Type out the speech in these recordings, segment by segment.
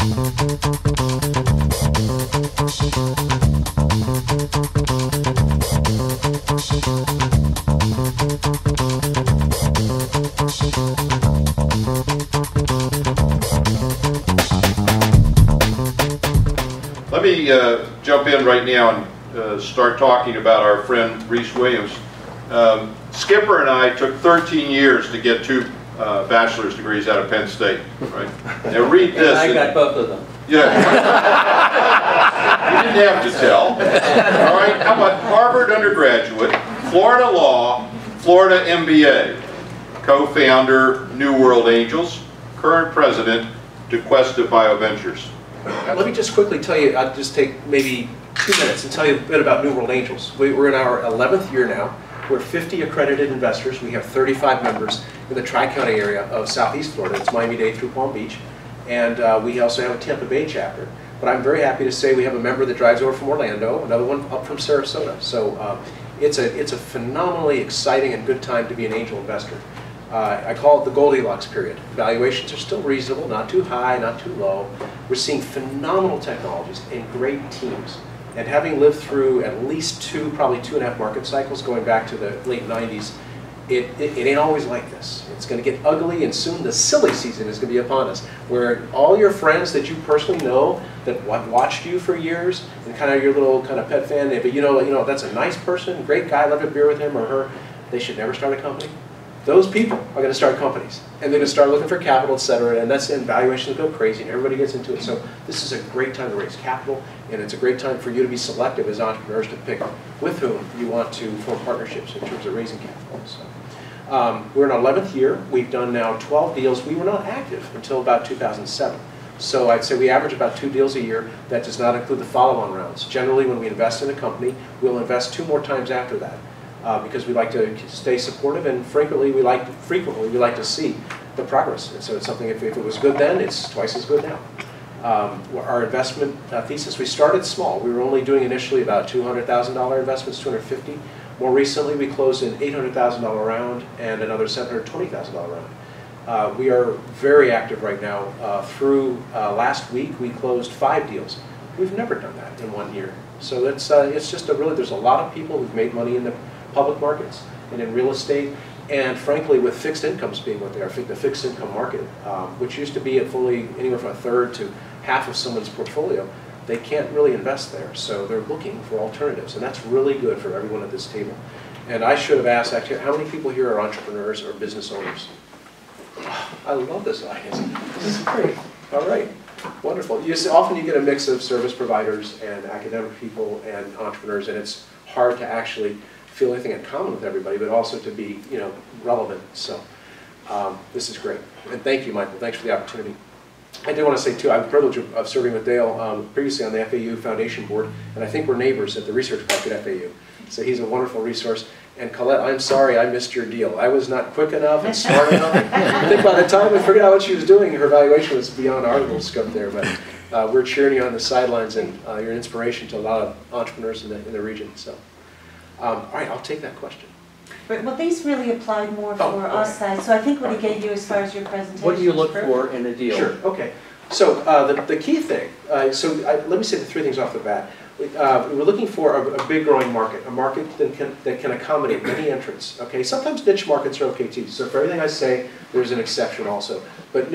Let me jump in right now and start talking about our friend Rhys Williams. Skipper and I took 13 years to get 2 bachelor's degrees out of Penn State. Right? Now read this. I got both of them. Yeah. You didn't have to tell. All right. How about Harvard undergraduate, Florida Law, Florida MBA, co-founder New World Angels, current president DeQuesta BioVentures. Let me just quickly tell you, I'll just take maybe 2 minutes and tell you a bit about New World Angels. We're in our 11th year now. We're 50 accredited investors. We have 35 members in the Tri-County area of Southeast Florida. It's Miami-Dade through Palm Beach. And we also have a Tampa Bay chapter. But I'm very happy to say we have a member that drives over from Orlando, another one up from Sarasota. So it's a phenomenally exciting and good time to be an angel investor. I call it the Goldilocks period. Valuations are still reasonable, not too high, not too low. We're seeing phenomenal technologies and great teams. And having lived through at least 2, probably 2.5 market cycles going back to the late 90s, it ain't always like this. It's going to get ugly, and soon the silly season is going to be upon us, where all your friends that you personally know that watched you for years and kind of your little kind of pet fan, but you know that's a nice person, great guy, love a beer with him or her, they should never start a company. Those people are going to start companies, and they're going to start looking for capital, et cetera, and that's, and valuations go crazy, and everybody gets into it. So this is a great time to raise capital, and it's a great time for you to be selective as entrepreneurs to pick with whom you want to form partnerships in terms of raising capital. So we're in our 11th year. We've done now 12 deals. We were not active until about 2007. So I'd say we average about 2 deals a year. That does not include the follow-on rounds. Generally, when we invest in a company, we'll invest 2 more times after that. Because we like to stay supportive, and frequently we like to see the progress. And so it's something, if it was good then, it's twice as good now. Our investment thesis, we started small. We were only doing initially about $200,000 investments, $250,000. More recently, we closed an $800,000 round and another $720,000 round. We are very active right now. Through last week, we closed 5 deals. We've never done that in 1 year. So it's just there's a lot of people who've made money in the public markets and in real estate, and frankly with fixed incomes being what they are, the fixed income market, which used to be at fully anywhere from 1/3 to half of someone's portfolio, they can't really invest there, so they're looking for alternatives, and that's really good for everyone at this table. And I should have asked, actually, how many people here are entrepreneurs or business owners? I love this audience. This is great. All right. Wonderful. Often you get a mix of service providers and academic people and entrepreneurs, and it's hard to actually feel anything in common with everybody, but also to be, relevant. So this is great. And thank you, Michael. Thanks for the opportunity. I do want to say, too, I have the privilege of serving with Dale previously on the FAU Foundation Board, and I think we're neighbors at the Research Park at FAU. So he's a wonderful resource. And Colette, I'm sorry I missed your deal. I was not quick enough and smart enough. I think by the time we figured out what she was doing, her valuation was beyond our little scope there. But we're cheering you on the sidelines, and you're an inspiration to a lot of entrepreneurs in the region. So, all right, I'll take that question. Right, well, these really applied more for us side. So I think what he gave you as far as your presentation. What do you look for in a deal? Sure. Okay. So the key thing. Let me say the 3 things off the bat. We're looking for a big growing market, a market that can accommodate many entrants. Okay, sometimes niche markets are okay too. So for everything I say, there's an exception also. But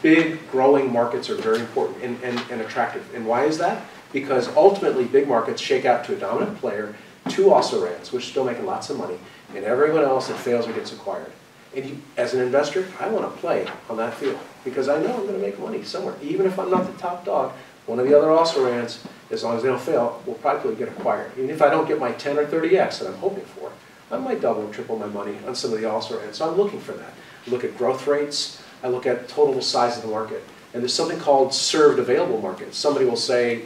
big growing markets are very important and attractive. And why is that? Because ultimately, big markets shake out to a dominant player, 2 also-rans, which are still making lots of money, and everyone else that fails or gets acquired. And as an investor, I want to play on that field because I know I'm going to make money somewhere. Even if I'm not the top dog, one of the other also-rans, as long as they don't fail, will probably get acquired. Even if I don't get my 10 or 30x that I'm hoping for, I might double or triple my money on some of the also-rans. So I'm looking for that. I look at growth rates. I look at total size of the market. And there's something called served available market. Somebody will say,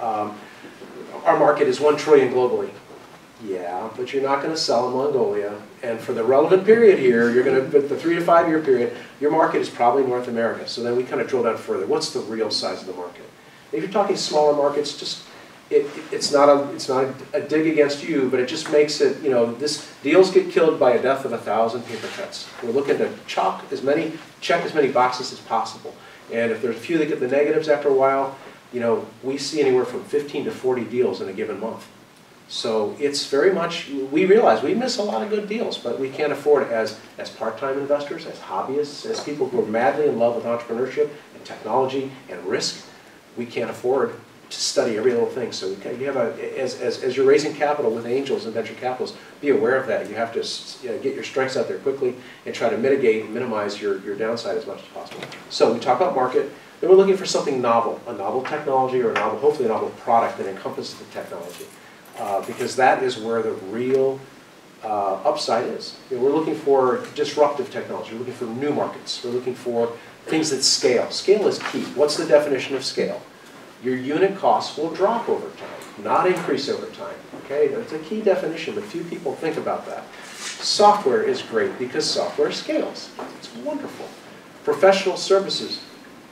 our market is $1 trillion globally. Yeah, but you're not going to sell in Mongolia. And for the relevant period here, you're going to, the 3 to 5 year period, your market is probably North America. So then we kind of drill down further. What's the real size of the market? If you're talking smaller markets, it's not a dig against you, but it just makes it, deals get killed by a death of 1,000 paper cuts. We're looking to check as many boxes as possible. And if there's a few that get the negatives after a while, you know, we see anywhere from 15 to 40 deals in a given month. So it's very much, we realize we miss a lot of good deals, but we can't afford it as part-time investors, as hobbyists, as people who are madly in love with entrepreneurship and technology and risk. We can't afford to study every little thing. So you have as you're raising capital with angels and venture capitalists, be aware of that. You have to get your strengths out there quickly and try to mitigate and minimize your downside as much as possible. So we talk about market. Then we're looking for something novel, a novel technology or a novel, hopefully a novel product that encompasses the technology. Because that is where the real upside is. You know, we're looking for disruptive technology. We're looking for new markets. We're looking for things that scale. Scale is key. What's the definition of scale? Your unit costs will drop over time, not increase over time. Okay, that's a key definition, but few people think about that. Software is great because software scales. It's wonderful. Professional services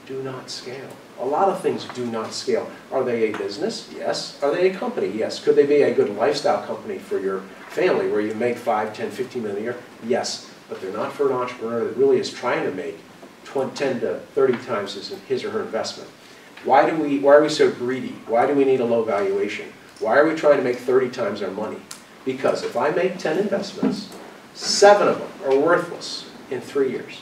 do not scale. A lot of things do not scale. Are they a business? Yes. Are they a company? Yes. Could they be a good lifestyle company for your family where you make 5, 10, 15 million a year? Yes. But they're not for an entrepreneur that really is trying to make 10 to 30 times his or her investment. Why are we so greedy? Why do we need a low valuation? Why are we trying to make 30 times our money? Because if I make 10 investments, 7 of them are worthless in 3 years.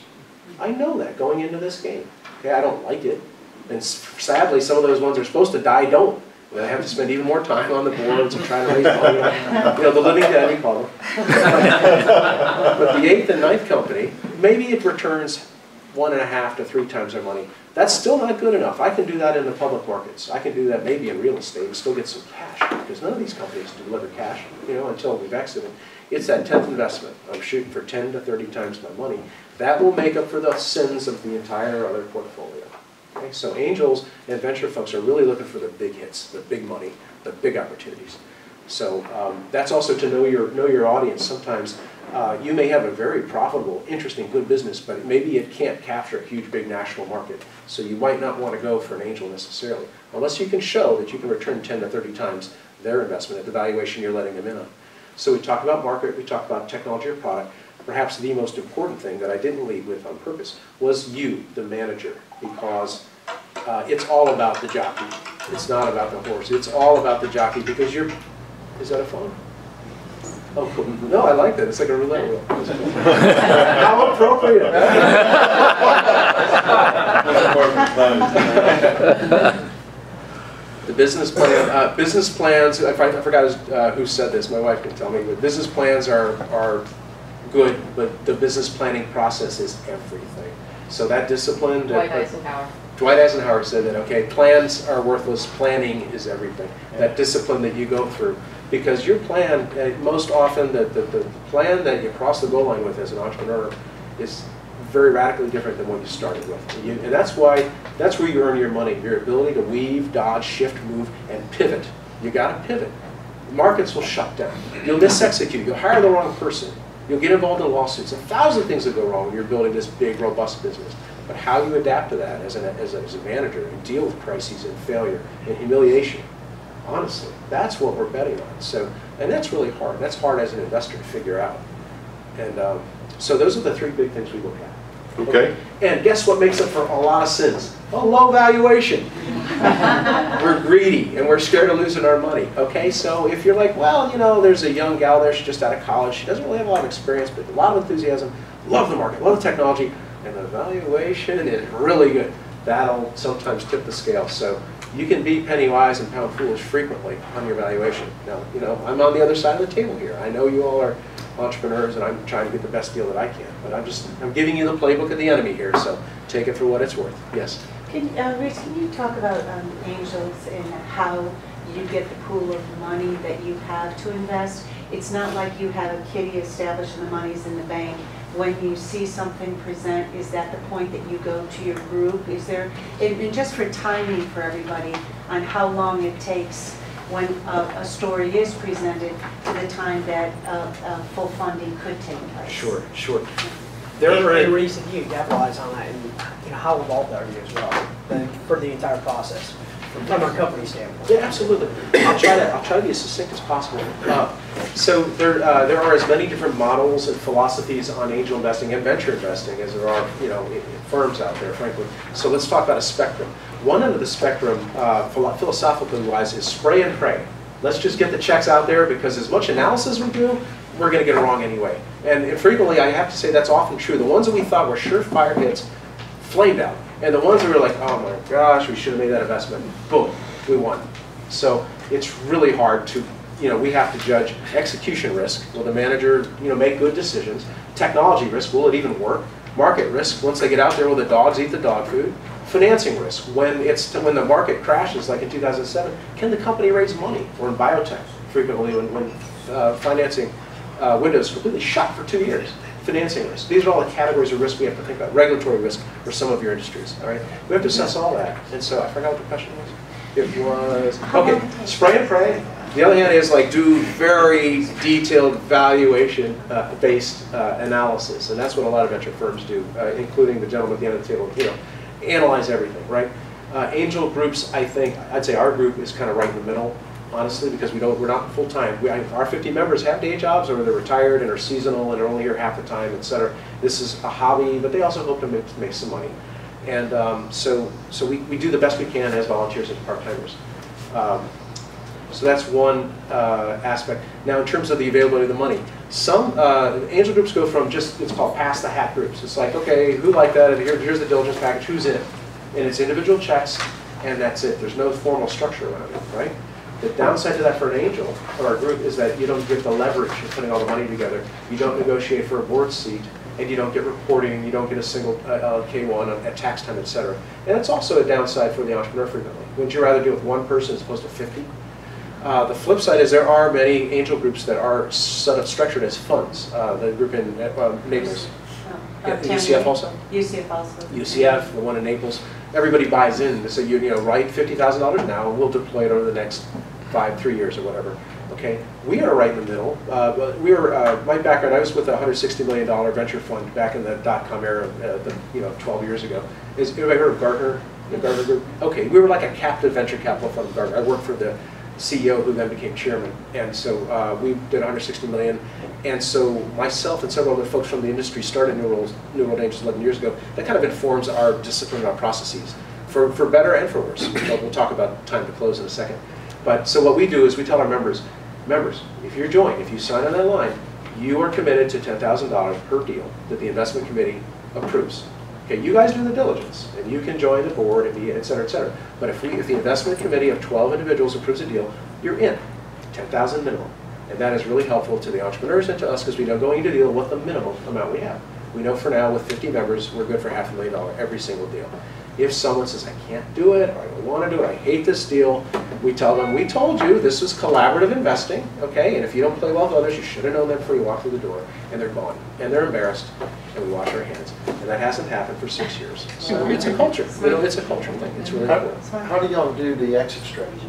I know that going into this game. Okay, I don't like it. And sadly, some of those ones are supposed to die don't. And I have to spend even more time on the boards and trying to raise money. You know, the living dead, we call them. But the 8th and 9th company, maybe it returns 1.5 to 3 times their money. That's still not good enough. I can do that in the public markets. I can do that maybe in real estate and still get some cash, because none of these companies deliver cash, you know, until we've exited. It's that 10th investment. I'm shooting for 10 to 30 times my money. That will make up for the sins of the entire other portfolio. Okay? So angels and venture folks are really looking for the big hits, the big money, the big opportunities. So that's also to know your audience. Sometimes you may have a very profitable, interesting, good business, but maybe it can't capture a huge, big national market. So you might not want to go for an angel necessarily, unless you can show that you can return 10 to 30 times their investment at the valuation you're letting them in on. So we talk about market, we talk about technology or product. Perhaps the most important thing that I didn't lead with on purpose was you, the manager, because it's all about the jockey. It's not about the horse. It's all about the jockey because you're... Is that a phone? Oh, cool. No, I like that. It's like a roulette wheel. How appropriate. The business plan. Business plans. I forgot who said this. My wife can tell me. But business plans are good, but the business planning process is everything. So that discipline. Dwight Eisenhower. Dwight Eisenhower said that, okay, plans are worthless, planning is everything. That discipline that you go through. Because your plan, most often the plan that you cross the goal line with as an entrepreneur is very radically different than what you started with. And that's where you earn your money, your ability to weave, dodge, shift, move, and pivot. You got to pivot. Markets will shut down. You'll misexecute. You'll hire the wrong person. You'll get involved in lawsuits. 1,000 things will go wrong when you're building this big, robust business. But how you adapt to that as a manager and deal with crises and failure and humiliation, honestly, that's what we're betting on. So, and that's really hard. That's hard as an investor to figure out. And so those are the 3 big things we look at. Okay. And guess what makes up for a lot of sins? A low valuation. We're greedy and we're scared of losing our money. Okay, so if you're like, well, you know, there's a young gal there, she's just out of college, she doesn't really have a lot of experience, but a lot of enthusiasm, love the market, love the technology, and the valuation is really good. That'll sometimes tip the scale. So you can be penny wise and pound foolish frequently on your valuation. Now, you know, I'm on the other side of the table here. I know you all are entrepreneurs and I'm trying to get the best deal that I can. But I'm giving you the playbook of the enemy here, so take it for what it's worth. Yes? Rhys, can you talk about angels and how you get the pool of money that you have to invest? It's not like you have a kitty established and the money's in the bank. When you see something present, is that the point that you go to your group? Is there, and just for timing for everybody, on how long it takes when a story is presented to the time that full funding could take place? Sure, sure. And Rhys, if you capitalize on that, and you know, how involved are you as well for the entire process from a company standpoint? Yeah, absolutely. I'll try to be as succinct as possible. So there are as many different models and philosophies on angel investing and venture investing as there are, firms out there, frankly. So let's talk about a spectrum. One end of the spectrum, philosophically wise, is spray and pray. Let's just get the checks out there because as much analysis we do, we're going to get it wrong anyway. And frequently, I have to say that's often true. The ones that we thought were surefire hits flamed out. And the ones that were like, oh my gosh, we should have made that investment, boom, we won. So it's really hard to, we have to judge execution risk. Will the manager, make good decisions? Technology risk, will it even work? Market risk, once they get out there, will the dogs eat the dog food? Financing risk, when the market crashes, like in 2007, can the company raise money? Or in biotech, frequently when financing windows completely shut for 2 years. Financing risk. These are all the categories of risk we have to think about. Regulatory risk for some of your industries. All right, we have to assess all that. And so I forgot what the question was. It was okay. Spray and pray. The other hand is like do very detailed valuation-based analysis, and that's what a lot of venture firms do, including the gentleman at the end of the table. Analyze everything, right? Angel groups, I'd say our group is kind of right in the middle. Honestly, because we're not full time. Our 50 members have day jobs, or they're retired and are seasonal and are only here half the time, etc. This is a hobby, but they also hope to make some money, and so we do the best we can as volunteers and part timers. So that's one aspect. Now, in terms of the availability of the money, some angel groups go from it's called pass the hat groups. It's like, okay, who like that? And here's the diligence package. Who's in it? And it's individual checks, and that's it. There's no formal structure around it, right? The downside to that for an angel or our group is that you don't get the leverage of putting all the money together. You don't negotiate for a board seat, and you don't get reporting. You don't get a single K1 at tax time, etc. And it's also a downside for the entrepreneur frequently. Wouldn't you rather deal with one person as opposed to 50? The flip side is there are many angel groups that are sort of structured as funds. The group in Naples. UCF also? UCF also. UCF, the one in Naples. Everybody buys in. So you write $50,000 now, and we'll deploy it over the next 3 years or whatever. Okay, we are right in the middle. My background, I was with a $160 million venture fund back in the dot-com era, 12 years ago. Has anybody heard of Gartner, the Gartner Group? Okay, we were like a captive venture capital fund of Gartner. I worked for the CEO who then became chairman, and so we did $160 million. And so myself and several other folks from the industry started New World Angels 11 years ago. That kind of informs our discipline, our processes, for better and for worse. We'll talk about time to close in a second. But so what we do is we tell our members, if you sign on that line, you are committed to $10,000 per deal that the investment committee approves. Okay, you guys do the diligence, and you can join the board and be, et cetera, et cetera. But if the investment committee of 12 individuals approves a deal, you're in, 10,000 minimum. And that is really helpful to the entrepreneurs and to us because we know going into the deal what the minimum amount we have. We know for now with 50 members, we're good for $500,000 every single deal. If someone says, I can't do it, or I don't want to do it, I hate this deal, we tell them, we told you this was collaborative investing, okay? And if you don't play well with others, you should have known that before you walk through the door. And they're gone. And they're embarrassed. And we wash our hands. And that hasn't happened for 6 years. So it's a culture. It's a cultural thing. It's really important. How do y'all do the exit strategy?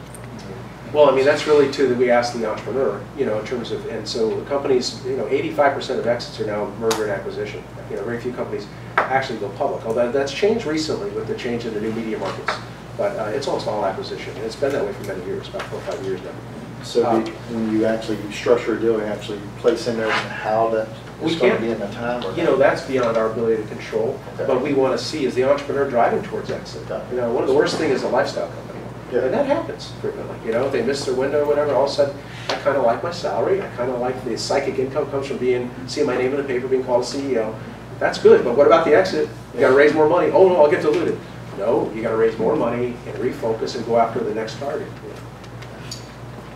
Well, I mean, that's really too that we ask the entrepreneur, in terms of, and so the companies, 85% of exits are now merger and acquisition. Very few companies actually go public. Although that's changed recently with the change in the new media markets. But it's almost all acquisition. And it's been that way for many years, about 4 or 5 years now. So when you actually structure a deal, you actually place in there how that is going to be in the time? Or that's beyond our ability to control. Okay. But we want to see, is the entrepreneur driving towards exit? Okay. One of the worst things is a lifestyle company. Yeah. And that happens frequently. If they miss their window or whatever, all of a sudden, I kind of like my salary. I kind of like the psychic income comes from seeing my name in the paper, being called a CEO. That's good, but what about the exit? You got to raise more money. Oh no, I'll get diluted. No, you got to raise more money and refocus and go after the next target.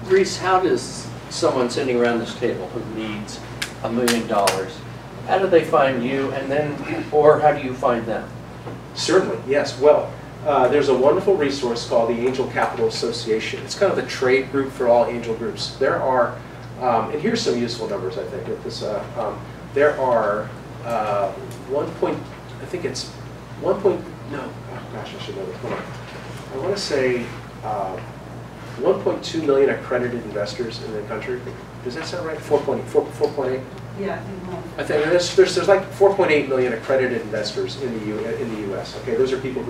Rhys, how does someone sitting around this table who needs $1 million, how do they find you, and then, or how do you find them? Certainly, yes. Well, there's a wonderful resource called the Angel Capital Association. It's kind of the trade group for all angel groups. There are, and here's some useful numbers I think with this. There are I should know this. Hold on. I want to say 1.2 million accredited investors in the country. Does that sound right? 4.8? Yeah. I think there's like 4.8 million accredited investors in the U.S. Okay, those are people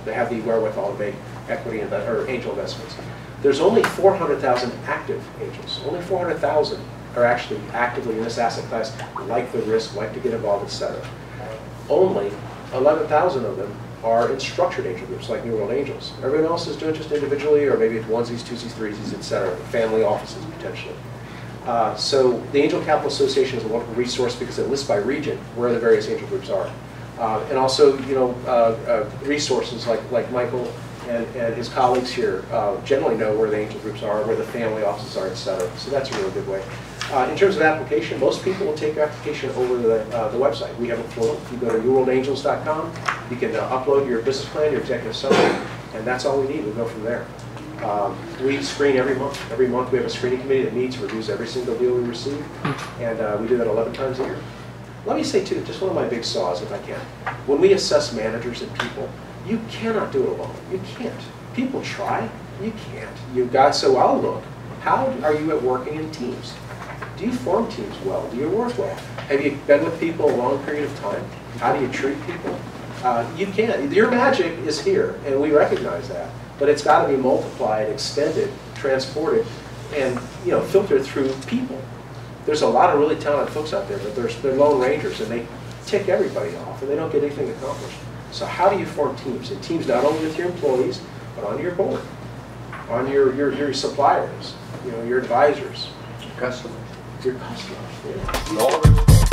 that have the wherewithal to make equity or angel investments. There's only 400,000 active angels. Only 400,000 are actually actively in this asset class, like the risk, like to get involved, etc. Only 11,000 of them are in structured angel groups like New World Angels. Everyone else is doing just individually, or maybe it's onesies, twosies, threesies, etc. Family offices potentially. So the Angel Capital Association is a wonderful resource because it lists by region where the various angel groups are. And also, you know, resources like Michael and his colleagues here generally know where the angel groups are, where the family offices are, etc. So that's a really good way. In terms of application, most people will take application over the website. We have a portal. You go to newworldangels.com. You can upload your business plan, your executive summary, and that's all we need. We'll go from there. We screen every month. Every month we have a screening committee that meets, reviews every single deal we receive, and we do that 11 times a year. Let me say too, just one of my big saws, if I can. When we assess managers and people, you cannot do it alone. You can't. People try. You can't. You've got, so I'll look. How are you at working in teams? Do you form teams well? Do you work well? Have you been with people a long period of time? How do you treat people? You can't. Your magic is here, and we recognize that. But it's got to be multiplied, extended, transported, and filtered through people. There's a lot of really talented folks out there, but they're lone rangers, and they tick everybody off, and they don't get anything accomplished. So how do you form teams? And teams not only with your employees, but on your board, on your suppliers, your advisors, Customers. your customers. Yeah.